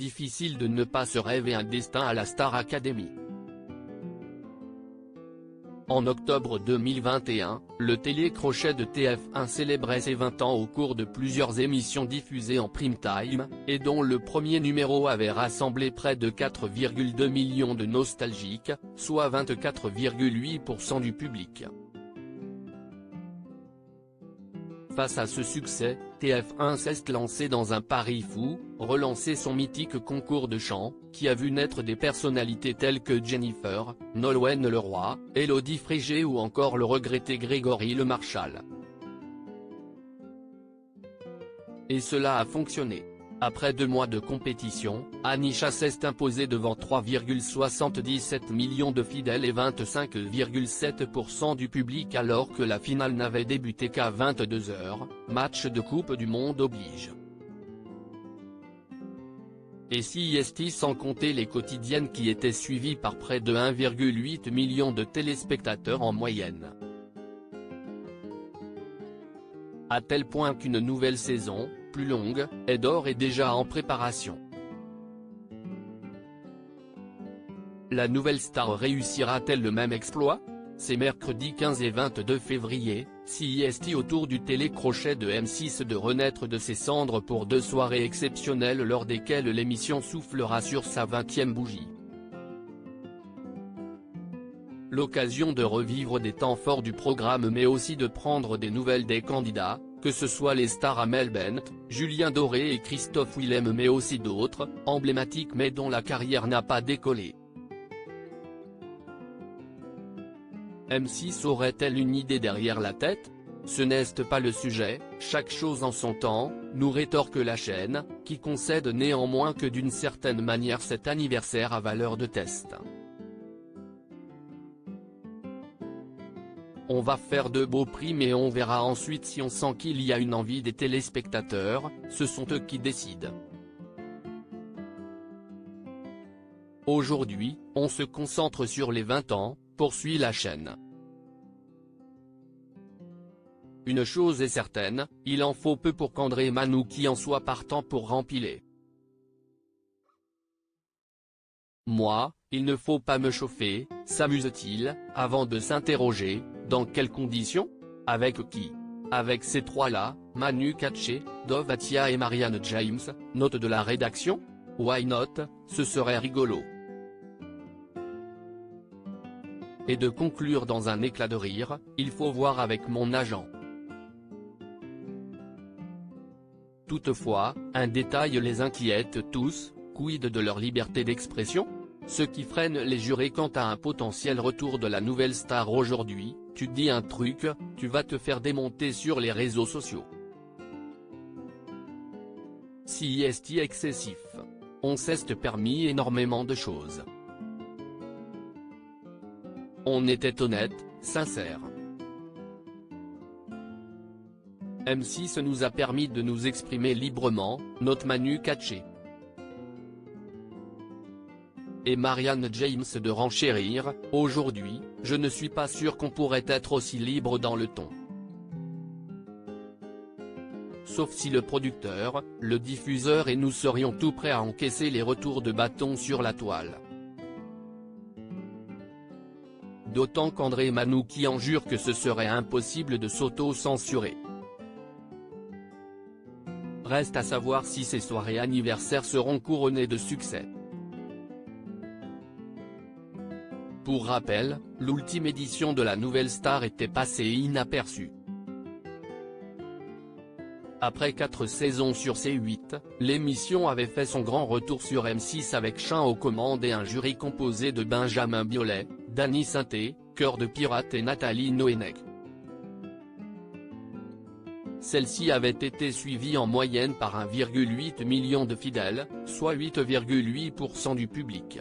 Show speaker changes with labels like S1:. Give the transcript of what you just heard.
S1: difficile de ne pas se rêver un destin à la Star Academy. En octobre 2021, le télécrochet de TF1 célébrait ses 20 ans au cours de plusieurs émissions diffusées en prime time, et dont le premier numéro avait rassemblé près de 4,2 millions de nostalgiques, soit 24,8% du public. Face à ce succès, TF1 s'est lancé dans un pari fou, relancer son mythique concours de chant, qui a vu naître des personnalités telles que Jennifer, Nolwenn Leroy, Élodie Frégé ou encore le regretté Grégory Le Marchal. Et cela a fonctionné. Après 2 mois de compétition, Anisha s'est imposée devant 3,77 millions de fidèles et 25,7% du public alors que la finale n'avait débuté qu'à 22h, match de Coupe du Monde oblige. Et CIST sans compter les quotidiennes qui étaient suivies par près de 1,8 million de téléspectateurs en moyenne. À tel point qu'une nouvelle saison, plus longue, est d'ores et déjà en préparation. La nouvelle star réussira-t-elle le même exploit? C'est mercredi 15 et 22 février, CIST autour du télécrochet de M6 de renaître de ses cendres pour 2 soirées exceptionnelles lors desquelles l'émission soufflera sur sa 20e bougie. L'occasion de revivre des temps forts du programme mais aussi de prendre des nouvelles des candidats, que ce soit les stars Amel Bent, Julien Doré et Christophe Willem mais aussi d'autres, emblématiques mais dont la carrière n'a pas décollé. M6 aurait-elle une idée derrière la tête? Ce n'est pas le sujet, chaque chose en son temps, nous rétorque la chaîne, qui concède néanmoins que d'une certaine manière cet anniversaire a valeur de test. On va faire de beaux prix mais on verra ensuite si on sent qu'il y a une envie des téléspectateurs, ce sont eux qui décident. Aujourd'hui, on se concentre sur les 20 ans, poursuit la chaîne. Une chose est certaine, il en faut peu pour qu'André Manoukian en soit partant pour rempiler. Moi, il ne faut pas me chauffer, s'amuse-t-il, avant de s'interroger, dans quelles conditions? Avec qui? Avec ces trois-là, Manu Katché, Dov Atia et Marianne James, note de la rédaction? Why not, ce serait rigolo. Et de conclure dans un éclat de rire, il faut voir avec mon agent. Toutefois, un détail les inquiète tous, quid de leur liberté d'expression? Ce qui freine les jurés quant à un potentiel retour de la nouvelle star aujourd'hui, tu dis un truc, tu vas te faire démonter sur les réseaux sociaux. CIST excessif. On s'est permis énormément de choses. On était honnête, sincère. M6 nous a permis de nous exprimer librement, note Manu Katché. Et Marianne James de renchérir, aujourd'hui, je ne suis pas sûr qu'on pourrait être aussi libre dans le ton. Sauf si le producteur, le diffuseur et nous serions tout prêts à encaisser les retours de bâton sur la toile. D'autant qu'André Manoukian jure que ce serait impossible de s'auto-censurer. Reste à savoir si ces soirées anniversaires seront couronnées de succès. Pour rappel, l'ultime édition de la Nouvelle Star était passée inaperçue. Après 4 saisons sur C8, l'émission avait fait son grand retour sur M6 avec Chin aux commandes et un jury composé de Benjamin Biolay, Dany Sainté, Cœur de Pirate et Nathalie Noénec. Celle-ci avait été suivie en moyenne par 1,8 million de fidèles, soit 8,8% du public.